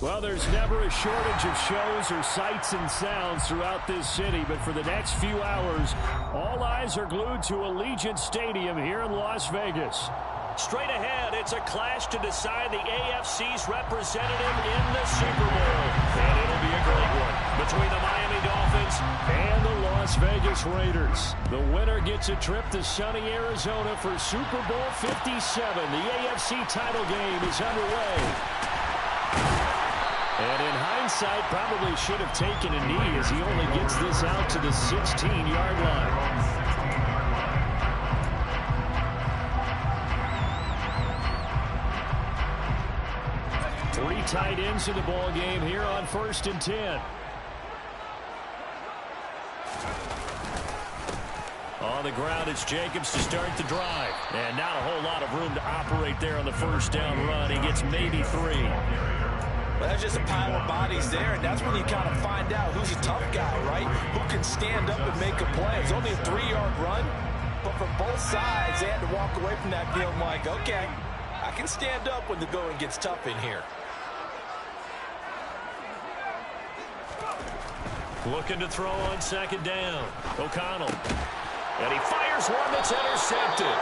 Well, there's never a shortage of shows or sights and sounds throughout this city, but for the next few hours, all eyes are glued to Allegiant Stadium here in Las Vegas. Straight ahead, it's a clash to decide the AFC's representative in the Super Bowl. And it'll be a great one between the Miami Dolphins and the Las Vegas Raiders. The winner gets a trip to sunny Arizona for Super Bowl 57. The AFC title game is underway. And in hindsight, probably should have taken a knee as he only gets this out to the 16-yard line. Three tight ends in the ball game here on 1st and 10. On the ground, it's Jacobs to start the drive. And not a whole lot of room to operate there on the first down run. He gets maybe 3. Well, that's just a pile of bodies there, and that's when you kind of find out who's a tough guy, right? Who can stand up and make a play. It's only a 3-yard run, but for both sides, they had to walk away from that feeling like, okay, I can stand up when the going gets tough in here. Looking to throw on 2nd down. O'Connell. And he fires one that's intercepted.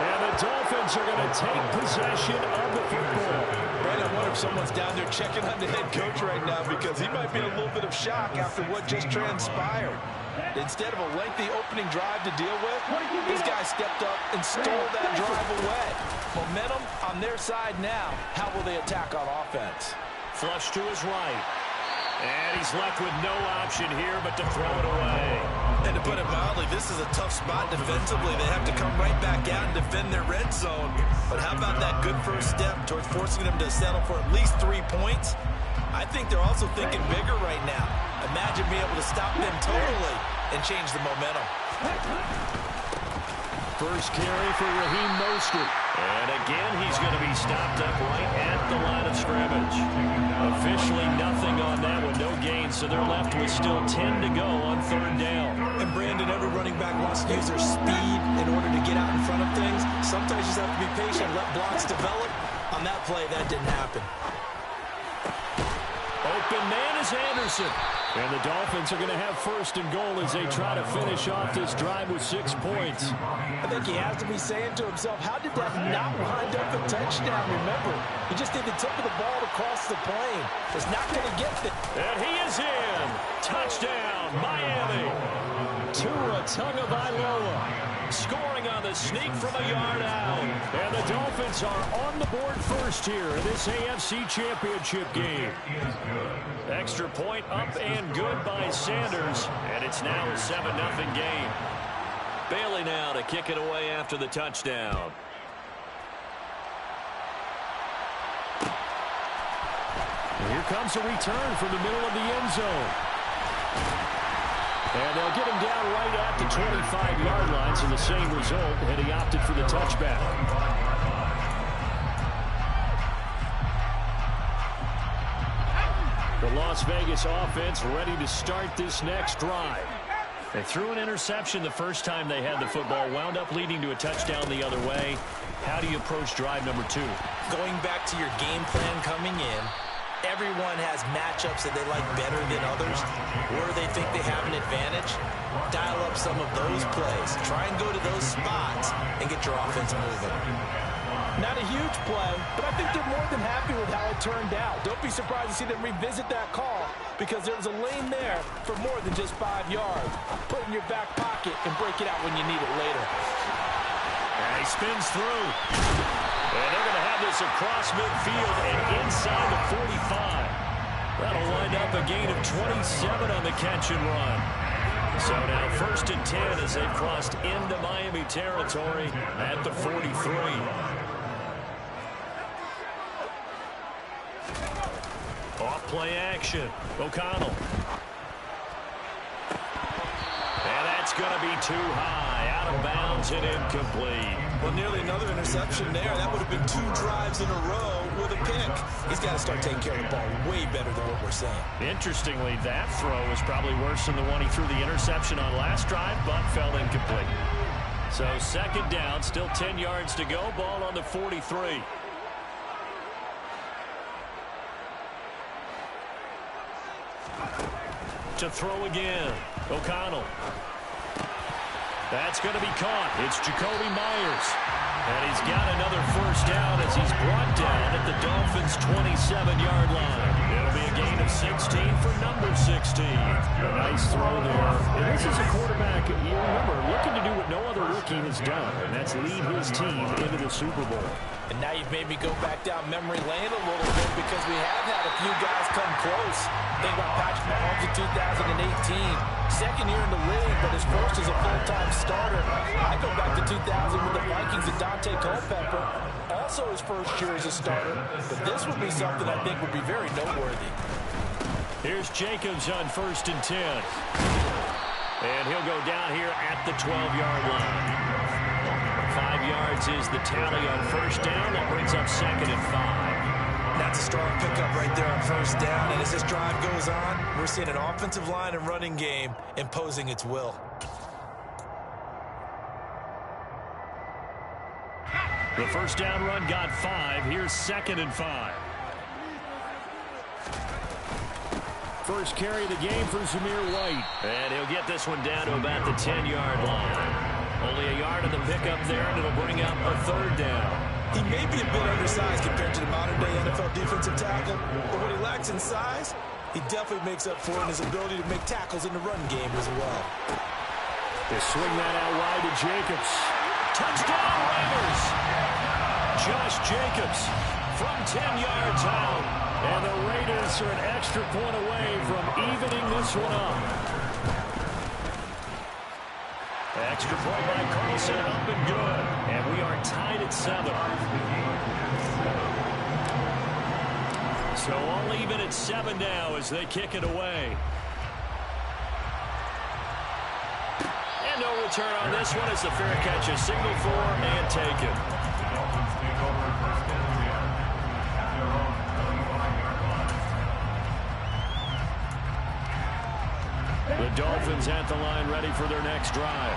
And the Dolphins are going to take possession of the football. Brad, I wonder if someone's down there checking on the head coach right now because he might be in a little bit of shock after what just transpired. Instead of a lengthy opening drive to deal with, this guy stepped up and stole that drive away. Momentum on their side now. How will they attack on offense? Flush to his right. And he's left with no option here but to throw it away. And to put it mildly, this is a tough spot defensively. They have to come right back out and defend their red zone. But how about that good first step towards forcing them to settle for at least 3 points? I think they're also thinking bigger right now. Imagine being able to stop them totally and change the momentum. First carry for Raheem Mostert. And again, he's going to be stopped up right at the line of scrimmage. Officially nothing on that one, no gain, so they're left with still 10 to go on 3rd down. And Brandon, every running back wants to use their speed in order to get out in front of things. Sometimes you just have to be patient, let blocks develop. On that play, that didn't happen. Open man is Anderson. And the Dolphins are going to have 1st and goal as they try to finish off this drive with 6 points. I think he has to be saying to himself, how did that not wind up a touchdown? Remember, he just did the tip of the ball across the plane. It's not going to get there. And he is in. Touchdown, Miami. Tua Tagovailoa scoring on the sneak from a yard out. And the Dolphins are on the board first here in this AFC Championship game. Extra point up and good by Sanders. And it's now a 7-0 game. Bailey now to kick it away after the touchdown. And here comes a return from the middle of the end zone. And they'll get him down right at the 25-yard line, so the same result, and he opted for the touchback. The Las Vegas offense ready to start this next drive. They threw an interception the first time they had the football, wound up leading to a touchdown the other way. How do you approach drive number 2? Going back to your game plan coming in, everyone has matchups that they like better than others, where they think they have an advantage. Dial up some of those plays. Try and go to those spots and get your offense moving. Not a huge play, but I think they're more than happy with how it turned out. Don't be surprised to see them revisit that call because there's a lane there for more than just 5 yards. Put it in your back pocket and break it out when you need it later. And he spins through. And they're going to have this across midfield and inside the 45. That'll wind up a gain of 27 on the catch and run. So now 1st and 10 as they've crossed into Miami territory at the 43. Off play action. O'Connell. And that's going to be too high. Out of bounds and incomplete. Well, nearly another interception there. That would have been 2 drives in a row with a pick. He's got to start taking care of the ball way better than what we're saying. Interestingly, that throw was probably worse than the one he threw the interception on last drive, but fell incomplete. So 2nd down, still 10 yards to go. Ball on the 43. To throw again. O'Connell. That's going to be caught. It's Jacoby Myers. And he's got another first down as he's brought down at the Dolphins' 27-yard line. It'll be a gain of 16 for number 16. A nice throw there. And this is a quarterback, you remember, looking to do what no other rookie has done, and that's lead his team into the Super Bowl. And now you've made me go back down memory lane a little bit because we have had a few guys come close. Think about Patrick Mahomes in 2018. Second year in the league, but his first as a full-time starter. I go back to 2000 with the Vikings and Dante Culpepper. Also his first year as a starter. But this would be something I think would be very noteworthy. Here's Jacobs on 1st and 10. And he'll go down here at the 12-yard line. 5 yards is the tally on first down. That brings up 2nd and 5. That's a strong pickup right there on first down. And as this drive goes on, we're seeing an offensive line and running game imposing its will. The first down run got 5. Here's 2nd and 5. First carry of the game for Zamir White. And he'll get this one down to about the 10-yard line. Only a yard of the pickup there, and it'll bring up a 3rd down. He may be a bit undersized compared to the modern-day NFL defensive tackle, but what he lacks in size, he definitely makes up for in his ability to make tackles in the run game as well. They swing that out wide to Jacobs. Touchdown, Raiders! Josh Jacobs from 10 yards out. And the Raiders are an extra point away from evening this one up. Extra point by Carlson, up and good. And we are tied at 7. So all even at 7 now as they kick it away. And no return on this one as the fair catch is signaled for and taken. The Dolphins at the line ready for their next drive.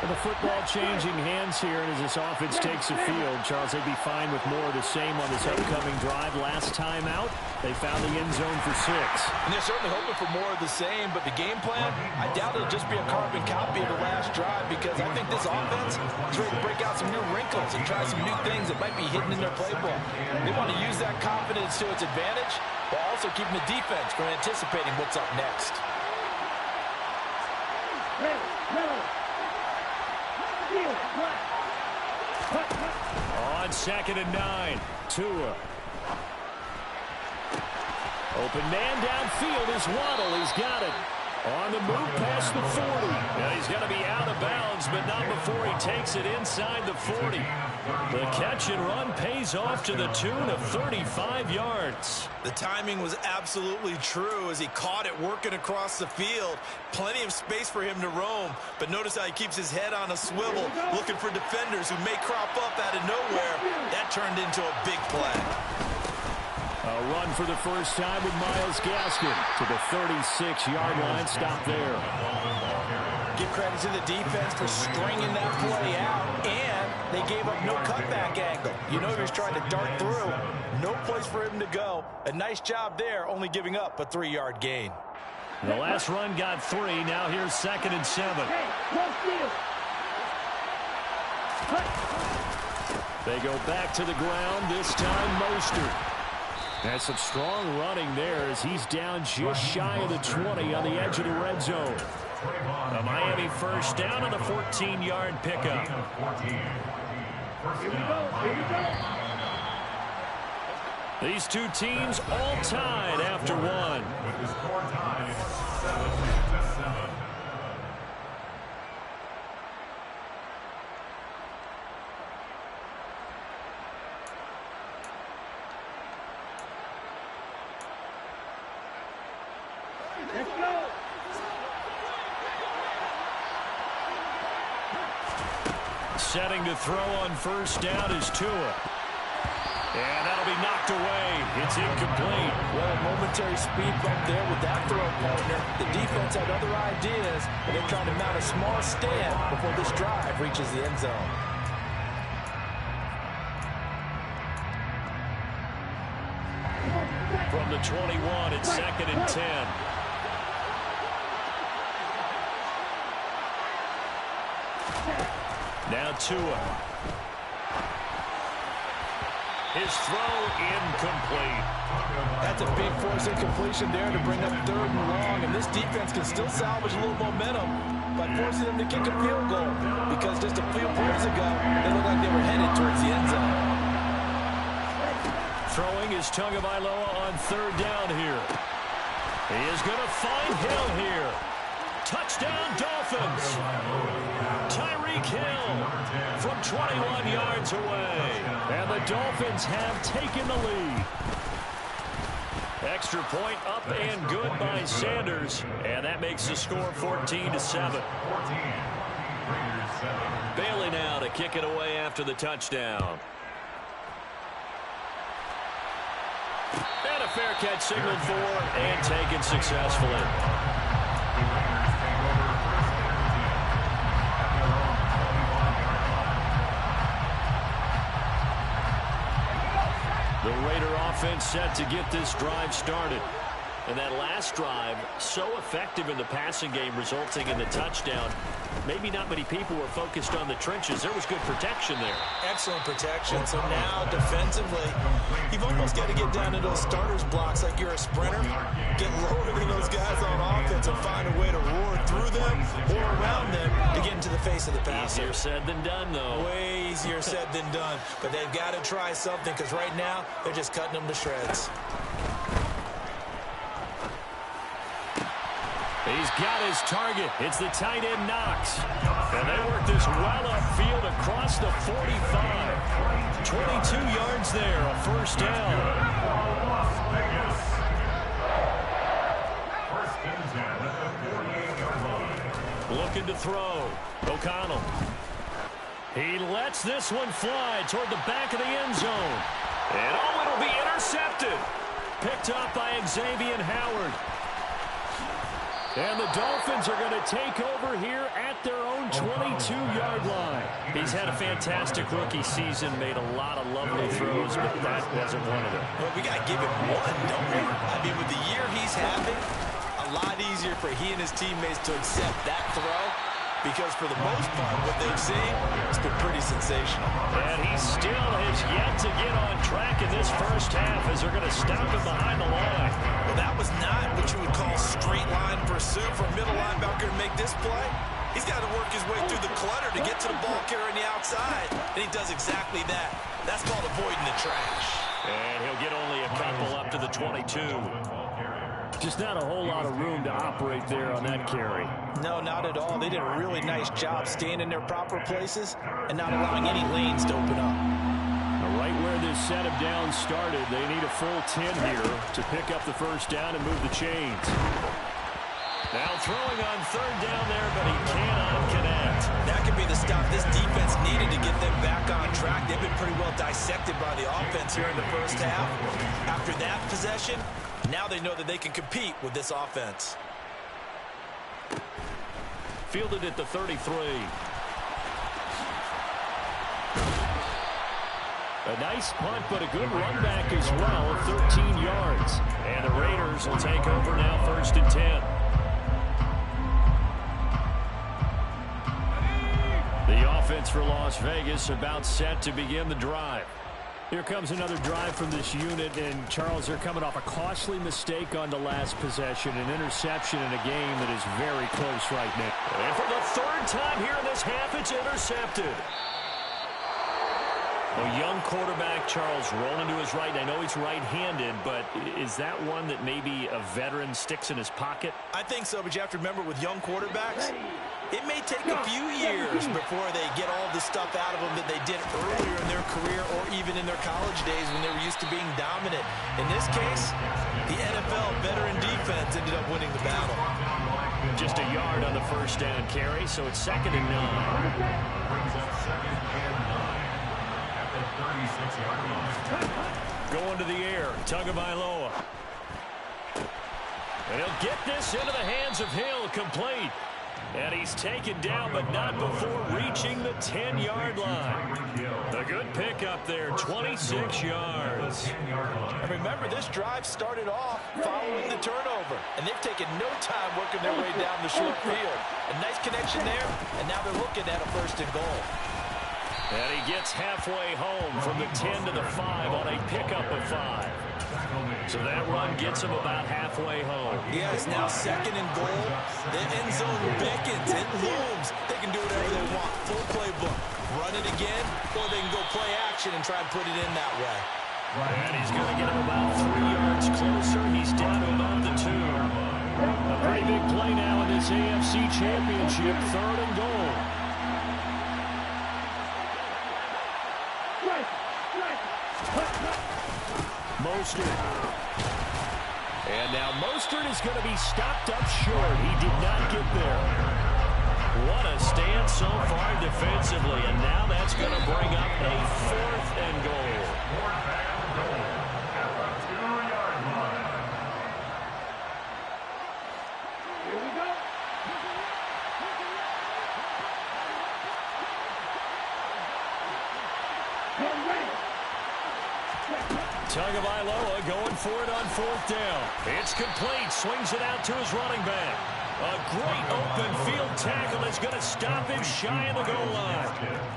And the football changing hands here, and as this offense takes the field, Charles, they'd be fine with more of the same on this upcoming drive. Last time out, they found the end zone for 6. And they're certainly hoping for more of the same, but the game plan, I doubt it'll just be a carbon copy of the last drive because I think this offense is ready to break out some new wrinkles and try some new things that might be hidden in their playbook. They want to use that confidence to its advantage while also keeping the defense from anticipating what's up next. On 2nd and 9, Tua. Open man downfield is Waddle. He's got it. On the move past the 40. Now he's going to be out of bounds, but not before he takes it inside the 40. The catch and run pays off to the tune of 35 yards. The timing was absolutely true as he caught it working across the field. Plenty of space for him to roam, but notice how he keeps his head on a swivel, looking for defenders who may crop up out of nowhere. That turned into a big play. A run for the first time with Myles Gaskin to the 36-yard line. Stop there. Give credit to the defense for stringing that play out, and they gave up no cutback angle. You know he was trying to dart through. No place for him to go. A nice job there, only giving up a 3-yard gain. The last run got 3. Now here's 2nd and 7. They go back to the ground, this time Mostert. That's some strong running there as he's down just shy of the 20 on the edge of the red zone. A Miami first down on the 14-yard pickup. These two teams all tied after one. Let's go. Setting to throw on first down is Tua. And that'll be knocked away. It's incomplete. Well, a momentary speed bump there with that throw partner. The defense had other ideas, and they're trying to mount a small stand before this drive reaches the end zone. From the 21, it's 2nd and 10. Now Tua. His throw incomplete. That's a big force incompletion there to bring up 3rd and long. And this defense can still salvage a little momentum by forcing them to kick a field goal. Because just a few plays ago, they looked like they were headed towards the end zone. Throwing is Tagovailoa on 3rd down here. He is going to find Hill here. Touchdown, Dolphins. Tyreek Hill from 21 yards away. And the Dolphins have taken the lead. Extra point up and good by Sanders. And that makes the score 14-7. Bailey now to kick it away after the touchdown. And a fair catch signaled for and taken successfully. The Raider offense set to get this drive started. And that last drive, so effective in the passing game, resulting in the touchdown. Maybe not many people were focused on the trenches. There was good protection there. Excellent protection. So now, defensively, you've almost got to get down to those starters blocks like you're a sprinter. Get lower than those guys on offense and find a way to roar through them or around them to get into the face of the passer. Easier said than done, though. Way easier said than done. But they've got to try something because right now, they're just cutting them to shreds. He's got his target. It's the tight end Knox. And they work this well upfield across the 45. 22 yards there, a 1st down. Looking to throw. O'Connell. He lets this one fly toward the back of the end zone. And oh, it'll be intercepted. Picked up by Xavier Howard. And the Dolphins are going to take over here at their own 22-yard line. He's had a fantastic rookie season, made a lot of lovely throws, but that wasn't one of them. Well, we got to give him one, don't we? I mean, with the year he's having, a lot easier for he and his teammates to accept that throw because for the most part, what they've seen has been pretty sensational. And he still has yet to get on track in this 1st half as they're going to stop him behind the line. Well, that was not what you would call straight line pursuit for a middle linebacker to make this play. He's got to work his way through the clutter to get to the ball carrier on the outside, and he does exactly that. That's called avoiding the trash. And he'll get only a couple up to the 22. Just not a whole lot of room to operate there on that carry. No, not at all. They did a really nice job staying in their proper places and not allowing any lanes to open up. Right where this set of downs started, they need a full 10 here to pick up the 1st down and move the chains. Now throwing on 3rd down there, but he cannot connect. That could be the stop this defense needed to get them back on track. They've been pretty well dissected by the offense here in the 1st half. After that possession, now they know that they can compete with this offense. Fielded at the 33. A nice punt, but a good run back as well, 13 yards. And the Raiders will take over now 1st and 10. The offense for Las Vegas about set to begin the drive. Here comes another drive from this unit, and Charles, they're coming off a costly mistake on the last possession, an interception in a game that is very close right now. And for the 3rd time here in this half, it's intercepted. A young quarterback, Charles, rolling to his right. I know he's right-handed, but is that one that maybe a veteran sticks in his pocket? I think so, but you have to remember with young quarterbacks, it may take a few years before they get all the stuff out of them that they did earlier in their career or even in their college days when they were used to being dominant. In this case, the NFL veteran defense ended up winning the battle. Just a yard on the 1st down carry, so it's 2nd and 9. Going to the air, Tagovailoa. And he'll get this into the hands of Hill, complete. And he's taken down, but not before reaching the 10-yard line. A good pickup there, 26 yards. And remember, this drive started off following the turnover, and they've taken no time working their way down the short field. A nice connection there, and now they're looking at a 1st and goal. And he gets halfway home from the 10 to the 5 on a pickup of 5. So that run gets him about halfway home. Yeah, it's now 2nd and goal. The end zone beckons. It looms. They can do whatever they want. Full playbook. Run it again, or they can go play action and try and put it in that way. And he's going to get him about 3 yards closer. He's down to about the 2. A pretty big play now in this AFC Championship. 3rd and goal. Mostert. And now Mostert is going to be stopped up short. He did not get there. What a stand so far defensively. And now that's going to bring up a 4th and goal. Here we go. Tagovailoa going for it on 4th down. It's complete. Swings it out to his running back. A great open field tackle is going to stop him shy of the goal line.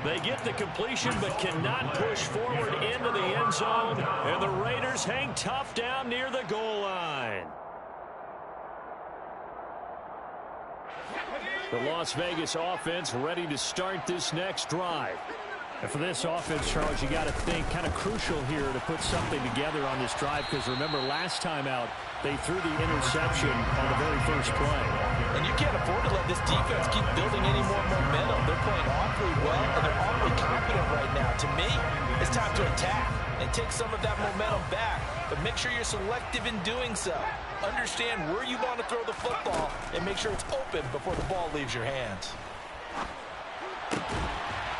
They get the completion but cannot push forward into the end zone. And the Raiders hang tough down near the goal line. The Las Vegas offense ready to start this next drive. And for this offense, Charles, you got to think kind of crucial here to put something together on this drive, because remember last time out they threw the interception on the very first play. And you can't afford to let this defense keep building any more momentum. They're playing awfully well, and they're awfully confident right now. To me, it's time to attack and take some of that momentum back, but make sure you're selective in doing so. Understand where you want to throw the football and make sure it's open before the ball leaves your hands.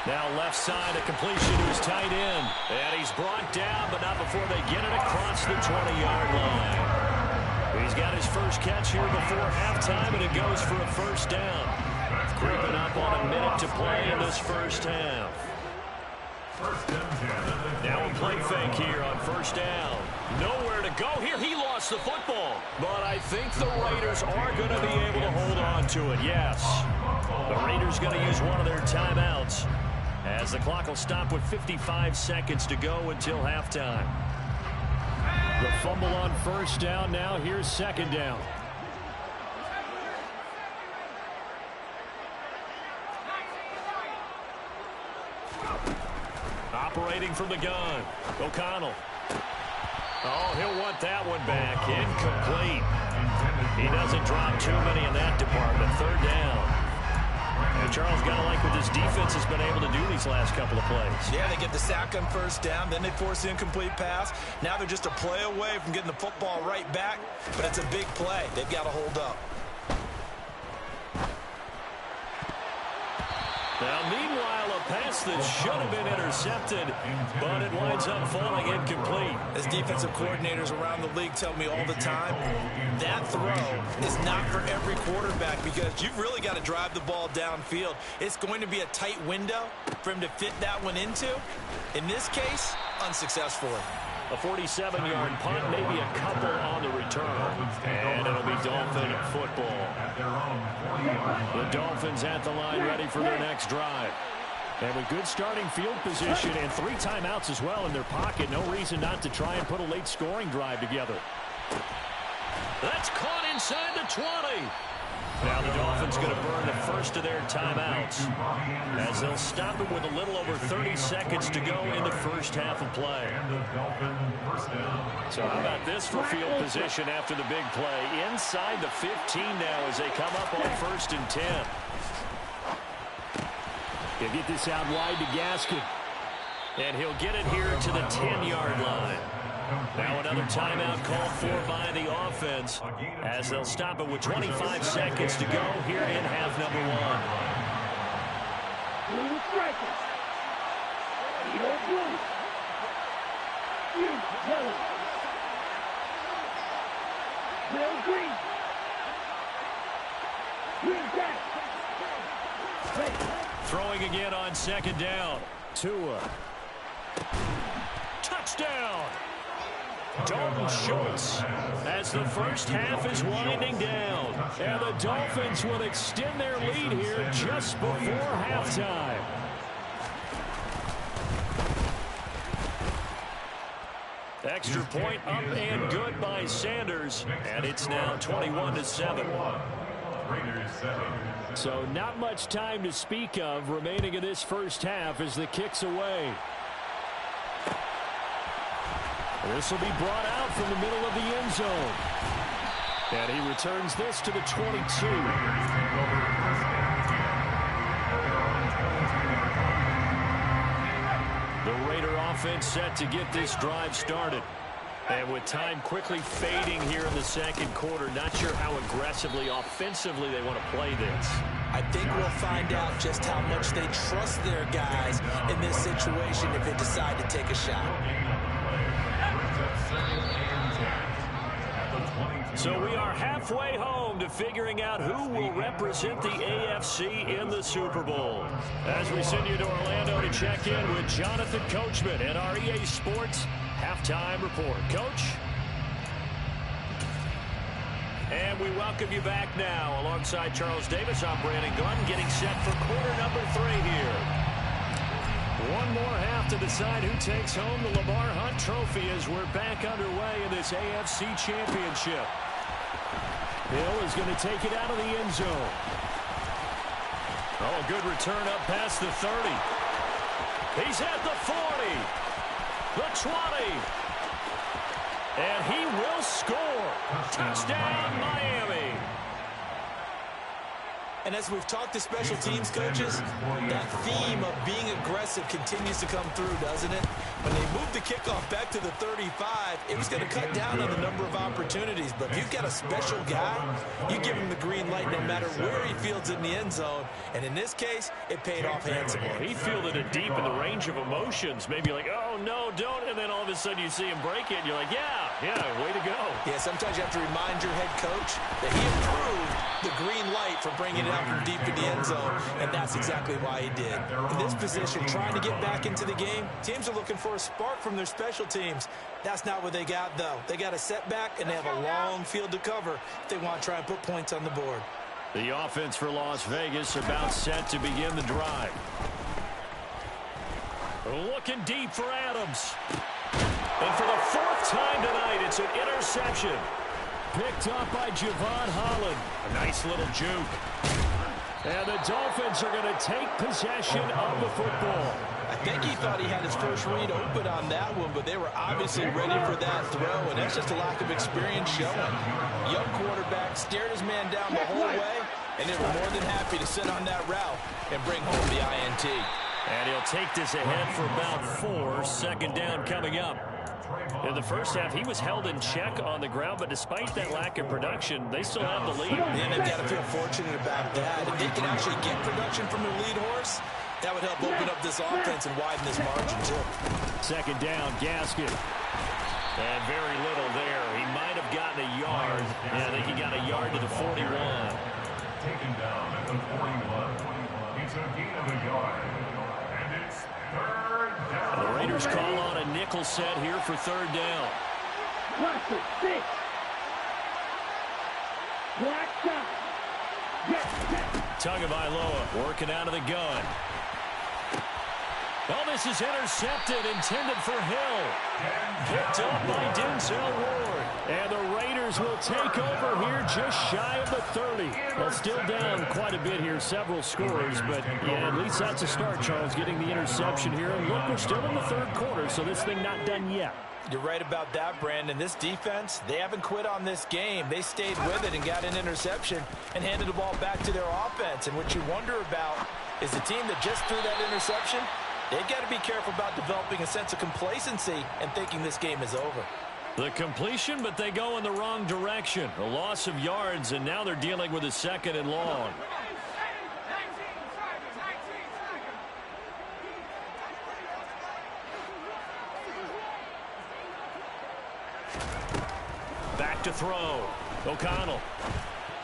Now left side, a completion to his tight end. And he's brought down, but not before they get it across the 20-yard line. He's got his first catch here before halftime, and it goes for a 1st down. Creeping up on a minute to play in this first half. Now a play fake here on 1st down. Nowhere to go here. He lost the football. But I think the Raiders are going to be able to hold on to it, yes. The Raiders going to use one of their timeouts, as the clock will stop with 55 seconds to go until halftime. The fumble on 1st down. Now here's 2nd down. Operating from the gun, O'Connell. Oh, he'll want that one back. Incomplete. He doesn't drop too many in that department. 3rd down. And Charles, got to like what this defense has been able to do these last couple of plays. Yeah, they get the sack on 1st down, then they force the incomplete pass. Now they're just a play away from getting the football right back, but it's a big play. They've got to hold up. Now, meanwhile, a pass that should have been intercepted, but it winds up falling incomplete. As defensive coordinators around the league tell me all the time, that throw is not for every quarterback, because you've really got to drive the ball downfield. It's going to be a tight window for him to fit that one into. In this case, unsuccessfully. A 47-yard punt, maybe a couple on the return. And it'll be Dolphin football. The Dolphins at the line, ready for their next drive. And with good starting field position and 3 timeouts as well in their pocket, no reason not to try and put a late scoring drive together. That's caught inside the 20. Now the Dolphins going to burn the first of their timeouts, as they'll stop it with a little over 30 seconds to go in the first half of play. So how about this for field position after the big play? Inside the 15 now as they come up on 1st and 10. He'll get this out wide to Gaskin. And he'll get it here to the 10-yard line. Now another timeout called for by the offense, as they'll stop it with 25 seconds to go here in half number 1. Throwing again on second down. Tua. Touchdown. Dalton Schultz as the first half is winding down. And the Dolphins will extend their lead here just before halftime. Extra point up and good by Sanders. And it's now 21-7. So not much time to speak of remaining in this first half as the kick's away. This will be brought out from the middle of the end zone. And he returns this to the 22. The Raider offense set to get this drive started. And with time quickly fading here in the second quarter, not sure how aggressively, offensively they want to play this. I think we'll find out just how much they trust their guys in this situation if they decide to take a shot. So we are halfway home to figuring out who will represent the AFC in the Super Bowl. As we send you to Orlando to check in with Jonathan Coachman at our EA Sports Halftime Report. Coach? And we welcome you back now. Alongside Charles Davis, I'm Brandon Glenn, getting set for quarter number 3 here. One more half to decide who takes home the Lamar Hunt Trophy as we're back underway in this AFC Championship. Hill is going to take it out of the end zone. Oh, good return up past the 30. He's at the 40. The 20. And he will score. Touchdown, Miami. And as we've talked to special teams coaches, that theme of being aggressive continues to come through, doesn't it? When they moved the kickoff back to the 35, it was going to cut down on the number of opportunities. But if you've got a special guy, you give him the green light no matter where he fields in the end zone. And in this case, it paid off handsomely. He fielded it deep in the range of emotions. Maybe like, oh, no, don't. And then all of a sudden you see him break it, and you're like, yeah, way to go. Yeah, sometimes you have to remind your head coach that he approved the green light for bringing it out from deep in the end zone, and that's exactly why he did. In this position, trying to get back into the game, teams are looking for a spark from their special teams. That's not what they got, though. They got a setback, and they have a long field to cover if they want to try and put points on the board. The offense for Las Vegas about set to begin the drive. Looking deep for Adams. And for the 4th time tonight, it's an interception. Picked up by Javon Holland. A nice little juke. And the Dolphins are going to take possession of the football. I think he thought he had his first read open on that one, but they were obviously ready for that throw, and that's just a lack of experience showing. Young quarterback stared his man down the whole way, and they were more than happy to sit on that route and bring home the INT. And he'll take this ahead for about 4. Second down coming up. In the first half, he was held in check on the ground, but despite that lack of production, they still have the lead. And they've got to feel fortunate about that. If they can actually get production from their lead horse, that would help open up this offense and widen this margin, too. Second down, Gaskin. And very little there. He might have gotten a yard. Yeah, I think he got a yard to the 41. Taken down at the 41. It's a gain of a yard. And it's third down. The Raiders call on a nickel set here for third down. Tagovailoa working out of the gun. Oh, this is intercepted, intended for Hill. Picked up by Denzel Ward. And the Raiders will take over here just shy of the 30. Well, still down quite a bit here, several scores. But, yeah, at least that's a start, Charles, getting the interception here. And look, we're still in the third quarter, so this thing not done yet. You're right about that, Brandon. This defense, they haven't quit on this game. They stayed with it and got an interception and handed the ball back to their offense. And what you wonder about is the team that just threw that interception, they've got to be careful about developing a sense of complacency and thinking this game is over. The completion, but they go in the wrong direction. A loss of yards, and now they're dealing with a second and long. Back to throw. O'Connell.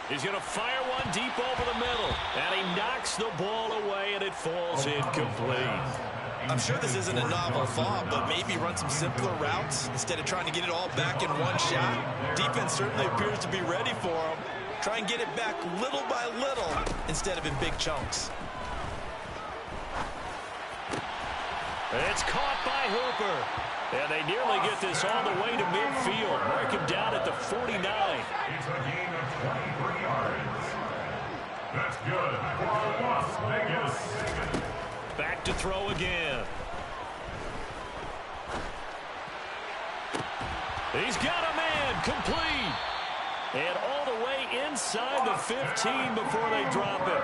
He's going to fire one deep over the middle. And he knocks the ball away, and it falls incomplete. I'm sure this isn't a novel thought, but maybe run some simpler routes instead of trying to get it all back in one shot. Defense certainly appears to be ready for him. Try and get it back little by little instead of in big chunks. It's caught by Hooper. And they nearly get this all the way to midfield. Mark him down at the 49. It's a gain of 23 yards. That's good for Las Vegas. Back to throw again. He's got a man, complete. And all the way inside the 15 before they drop it.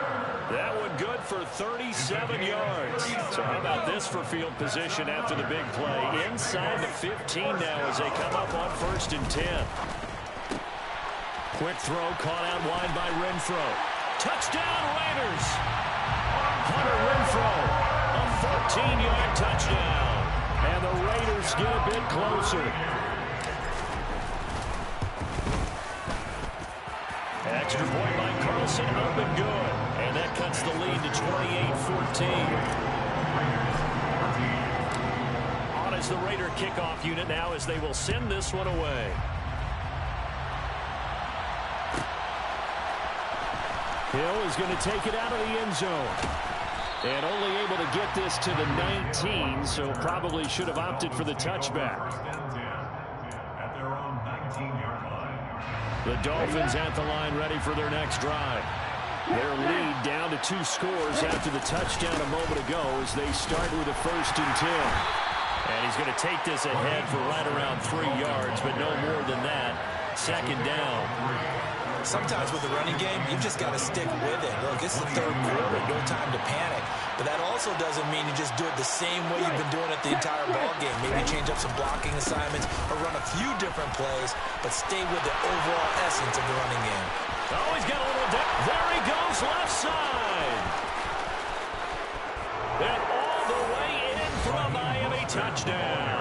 That one good for 37 yards. So how about this for field position after the big play? Inside the 15 now as they come up on 1st and 10. Quick throw caught out wide by Renfro. Touchdown Raiders. Hunter Renfro, a 14-yard touchdown. And the Raiders get a bit closer. Extra point by Carlson, up and good. And that cuts the lead to 28-14. On is the Raider kickoff unit now as they will send this one away. Hill is going to take it out of the end zone. And only able to get this to the 19, so probably should have opted for the touchback. At their own 19-yard line. The Dolphins at the line ready for their next drive. Their lead down to 2 scores after the touchdown a moment ago as they start with a 1st and 10. And he's going to take this ahead for right around 3 yards, but no more than that. 2nd down. Sometimes with the running game, you've just got to stick with it. Look, it's the 3rd quarter, no time to panic. But that also doesn't mean you just do it the same way you've been doing it the entire ball game. Maybe change up some blocking assignments or run a few different plays, but stay with the overall essence of the running game. Oh, he's got a little depth. There he goes, left side. And all the way in for a Miami touchdown.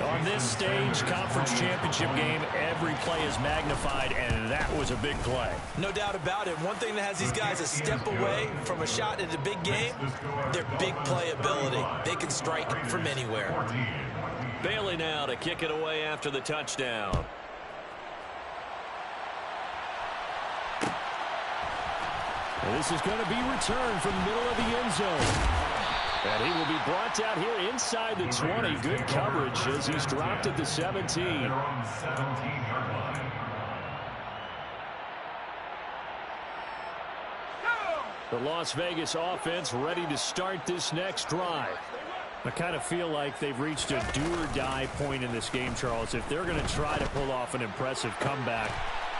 On this stage, conference championship game, every play is magnified, and that was a big play. No doubt about it. One thing that has these guys a step away from a shot in a big game, their big play ability. They can strike from anywhere. Bailey now to kick it away after the touchdown. And this is going to be returned from the middle of the end zone. And he will be brought down here inside the 20. Good coverage as he's dropped at the 17. The Las Vegas offense ready to start this next drive. I kind of feel like they've reached a do-or-die point in this game, Charles. If they're going to try to pull off an impressive comeback,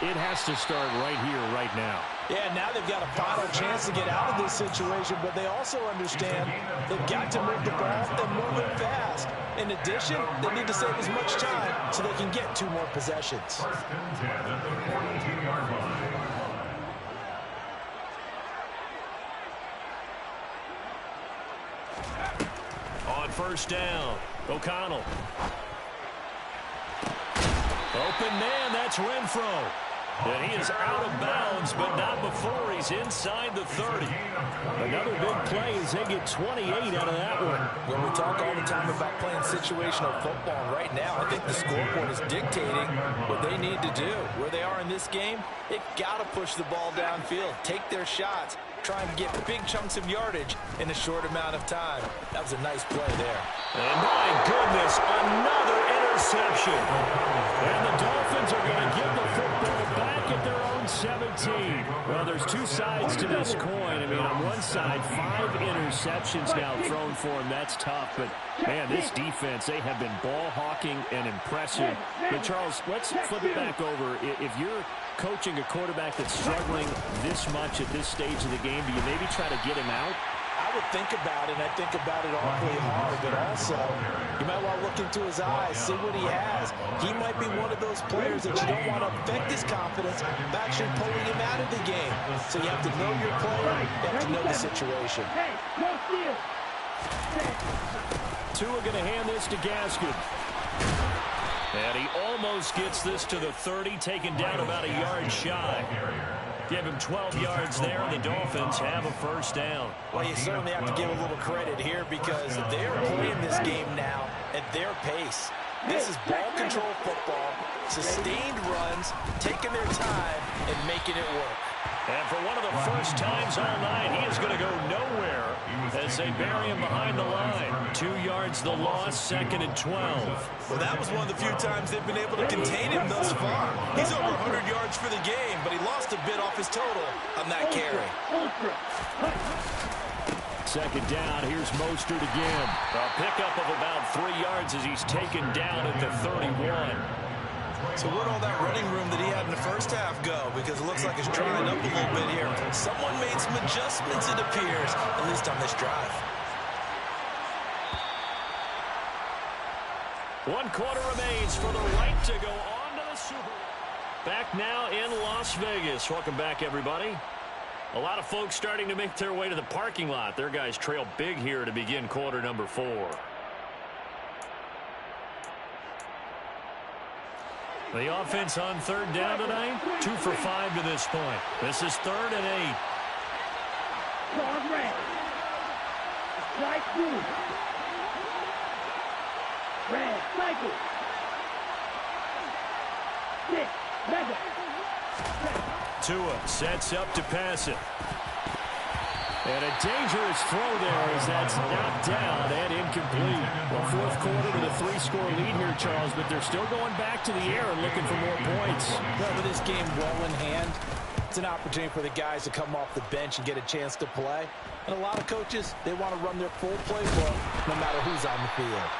it has to start right here, right now. Yeah, now they've got a final chance to get out of this situation, but they also understand they've got to move the ball and move it fast. In addition, they need to save as much time so they can get 2 more possessions. 1st and 10 at the 42-yard line. On 1st down, O'Connell. Open man, that's Renfro. And he is out of bounds, but not before he's inside the 30. Another big play as they get 28 out of that one. When we talk all the time about playing situational football, right now I think the scoreboard is dictating what they need to do. Where they are in this game, they've got to push the ball downfield, take their shots, try and get big chunks of yardage in a short amount of time. That was a nice play there. And my goodness, another interception. And the Dolphins are going to give the football back at their own 17. Well, there's 2 sides to this coin. I mean, on one side, 5 interceptions now thrown for him. That's tough. But, man, this defense, they have been ball hawking and impressive. But, Charles, let's flip it back over. If you're coaching a quarterback that's struggling this much at this stage of the game, do you maybe try to get him out? I would think about it, and I think about it awfully hard, but also you might want to look into his eyes, see what he has. He might be one of those players that you don't want to affect his confidence by actually pulling him out of the game. So you have to know your player, you have to know the situation. Tua going to hand this to Gaskin. And he almost gets this to the 30, taken down about a yard shy. Give him 12 yards there, and the Dolphins have a first down. Well, you certainly have to give a little credit here because they're playing this game now at their pace. This is ball control football, sustained runs, taking their time, and making it work. And for one of the first times all night, he is going to go nowhere as they bury him behind the line. 2 yards the loss, 2nd and 12. Well, that was one of the few times they've been able to contain him thus far. He's over 100 yards for the game, but he lost a bit off his total on that carry. 2nd down, here's Mostert again. A pickup of about 3 yards as he's taken down at the 31. So where'd all that running room that he had in the first half go? Because it looks like it's drying up a little bit here. Someone made some adjustments, it appears, at least on this drive. 1 quarter remains for the right to go on to the Super Bowl. Back now in Las Vegas. Welcome back, everybody. A lot of folks starting to make their way to the parking lot. Their guys trail big here to begin quarter number 4. The offense on 3rd down tonight, 2 for 5 to this point. This is 3rd and 8. Tua sets up to pass it. And a dangerous throw there as that's knocked down and incomplete. Well, 4th quarter with a 3-score lead here, Charles, but they're still going back to the air and looking for more points. Well, with this game well in hand, it's an opportunity for the guys to come off the bench and get a chance to play. And a lot of coaches, they want to run their full playbook no matter who's on the field.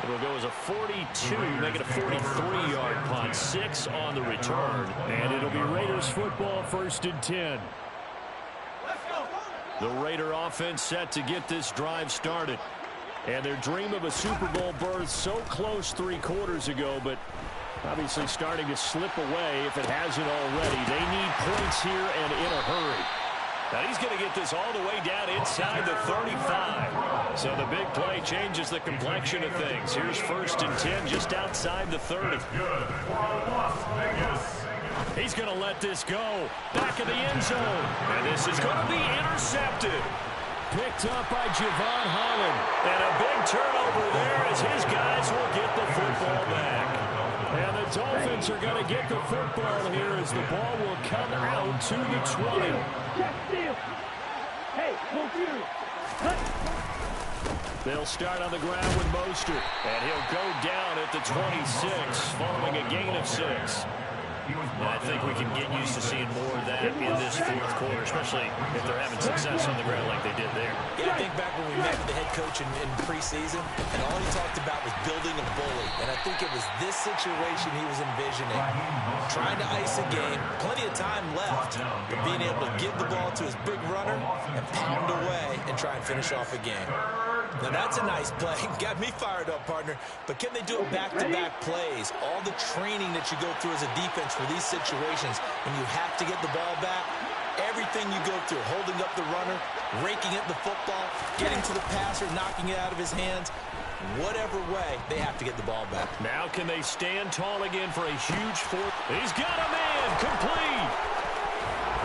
It'll go as a 42, make it a 43-yard punt, 6 on the return. And it'll be Raiders football, 1st and 10. The Raider offense set to get this drive started. And their dream of a Super Bowl berth so close 3 quarters ago, but obviously starting to slip away if it hasn't already. They need points here and in a hurry. Now he's going to get this all the way down inside the 35. So the big play changes the complexion of things. Here's 1st and 10 just outside the 30. He's going to let this go. Back in the end zone. And this is going to be intercepted. Picked up by Javon Holland. And a big turnover there as his guys will get the football back. And the Dolphins are going to get the football here as the ball will come out to the 20. They'll start on the ground with Mostert. And he'll go down at the 26 following a gain of 6. And I think we can get used to seeing more of that in this 4th quarter, especially if they're having success on the ground like they did there. Yeah, I think back when we met with the head coach in preseason, and all he talked about was building a bully. And I think it was this situation he was envisioning. Trying to ice a game, plenty of time left, but being able to give the ball to his big runner and pound away and try and finish off a game. Now that's a nice play. Got me fired up, partner. But can they do it back-to-back plays? All the training that you go through as a defense for these situations when you have to get the ball back, everything you go through, holding up the runner, raking at the football, getting to the passer, knocking it out of his hands, whatever way, they have to get the ball back. Now can they stand tall again for a huge 4th? He's got a man, complete.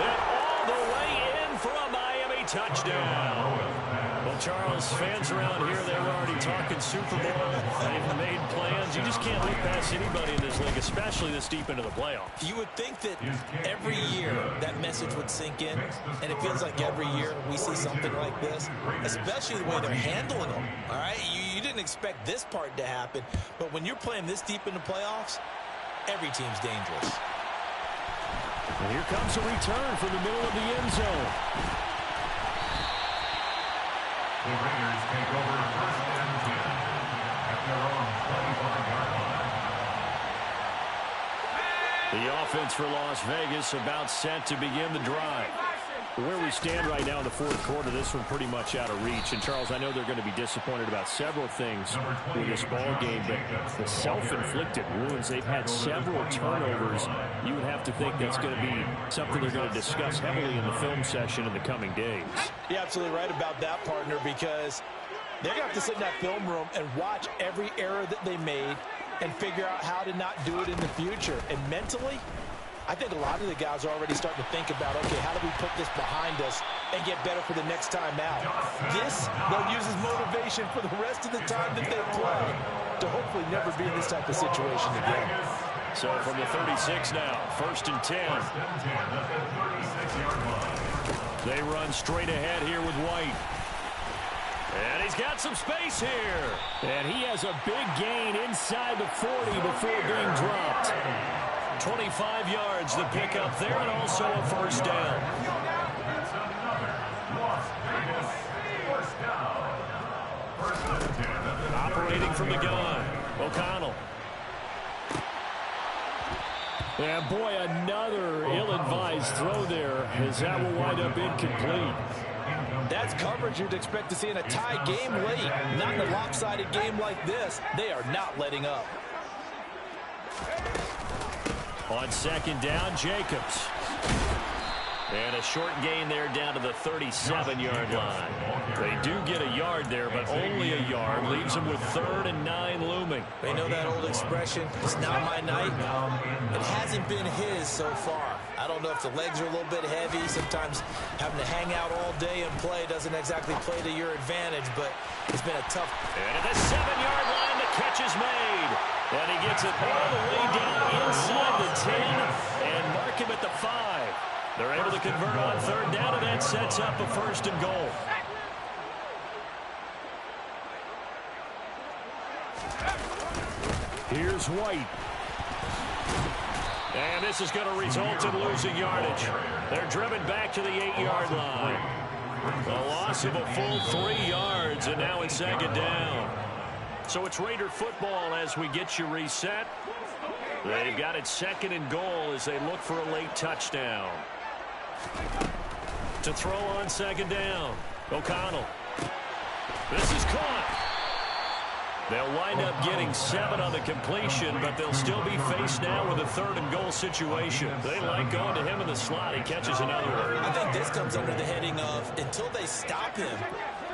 And all the way in for a Miami touchdown. Well, Charles, fans around here, they were already talking Super Bowl. They've made plans. You just can't look past anybody in this league, especially this deep into the playoffs. You would think that every year that message would sink in, and it feels like every year we see something like this, especially the way they're handling them. All right, you didn't expect this part to happen, but when you're playing this deep in the playoffs, every team's dangerous. And here comes a return from the middle of the end zone. The Raiders take over 1st and 10 at their own 25-yard line. The offense for Las Vegas about set to begin the drive. Where we stand right now in the 4th quarter, this one pretty much out of reach. And, Charles, I know they're going to be disappointed about several things with this ball game, but the self-inflicted wounds, they've had several turnovers. You would have to think that's going to be something they're going to discuss heavily in the film session in the coming days. You're absolutely right about that, partner, because they're going to have to sit in that film room and watch every error that they made and figure out how to not do it in the future. And mentally, I think a lot of the guys are already starting to think about, okay, how do we put this behind us and get better for the next time out? This, they'll use as motivation for the rest of the time that they play to hopefully never be in this type of situation again. So from the 36 now, 1st and 10. They run straight ahead here with White. And he's got some space here. And he has a big gain inside the 40 before being dropped. 25 yards the pick up there, and also a first down. Operating from the gun, O'Connell. And boy, another ill-advised throw there, as that will wind up incomplete. That's coverage you'd expect to see in a tie game late. Not in a lopsided game like this. They are not letting up. On 2nd down, Jacobs. And a short gain there down to the 37-yard line. They do get a yard there, but only a yard. Leaves them with 3rd and 9 looming. They know that old expression, it's not my night. It hasn't been his so far. I don't know if the legs are a little bit heavy. Sometimes having to hang out all day and play doesn't exactly play to your advantage, but it's been a tough. And at the 7-yard line, the catch is made. And he gets it all the way down inside the 10 and mark him at the 5. They're able to convert on 3rd down, and that sets up a 1st and goal. Here's White. And this is going to result in losing yardage. They're driven back to the 8-yard line. A loss of a full 3 yards, and now it's 2nd down. So it's Raider football as we get you reset. They've got it 2nd and goal as they look for a late touchdown. To throw on 2nd down, O'Connell. This is caught. They'll wind up getting 7 on the completion, but they'll still be faced now with a 3rd and goal situation. They like going to him in the slot. He catches another one. I think this comes under the heading of, until they stop him,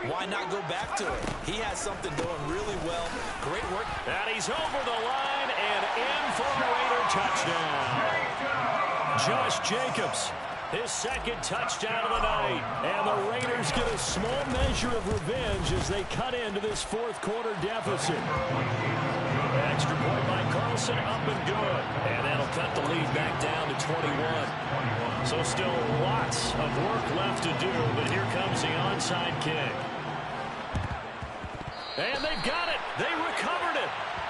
why not go back to it? He has something going really well. Great work. And he's over the line and in for a Raider touchdown. Josh Jacobs, his 2nd touchdown of the night. And the Raiders get a small measure of revenge as they cut into this 4th quarter deficit. Extra point by Carlson, up and good. And that'll cut the lead back down to 21. So still lots of work left to do, but here comes the onside kick. And they've got it. They recovered it.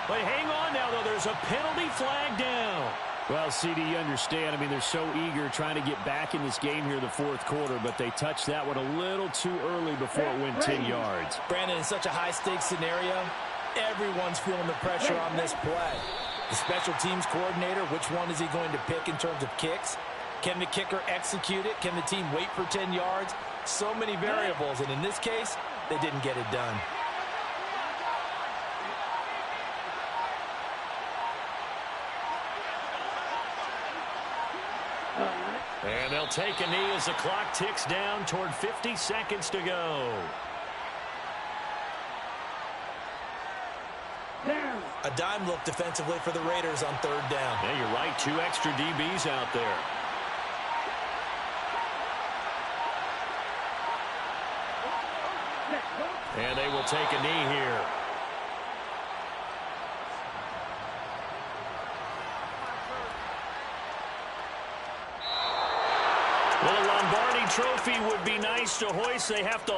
But hang on now, though. There's a penalty flag down. Well, CD, you understand. I mean, they're so eager trying to get back in this game here in the 4th quarter, but they touched that one a little too early before it went 10 yards. Brandon, in such a high-stakes scenario, everyone's feeling the pressure on this play. The special teams coordinator, which one is he going to pick in terms of kicks? Can the kicker execute it? Can the team wait for 10 yards? So many variables, and in this case, they didn't get it done. And they'll take a knee as the clock ticks down toward 50 seconds to go. A dime look defensively for the Raiders on 3rd down. Yeah, you're right. 2 extra DBs out there. And they will take a knee here. Well, a Lombardi trophy would be nice to hoist. They have to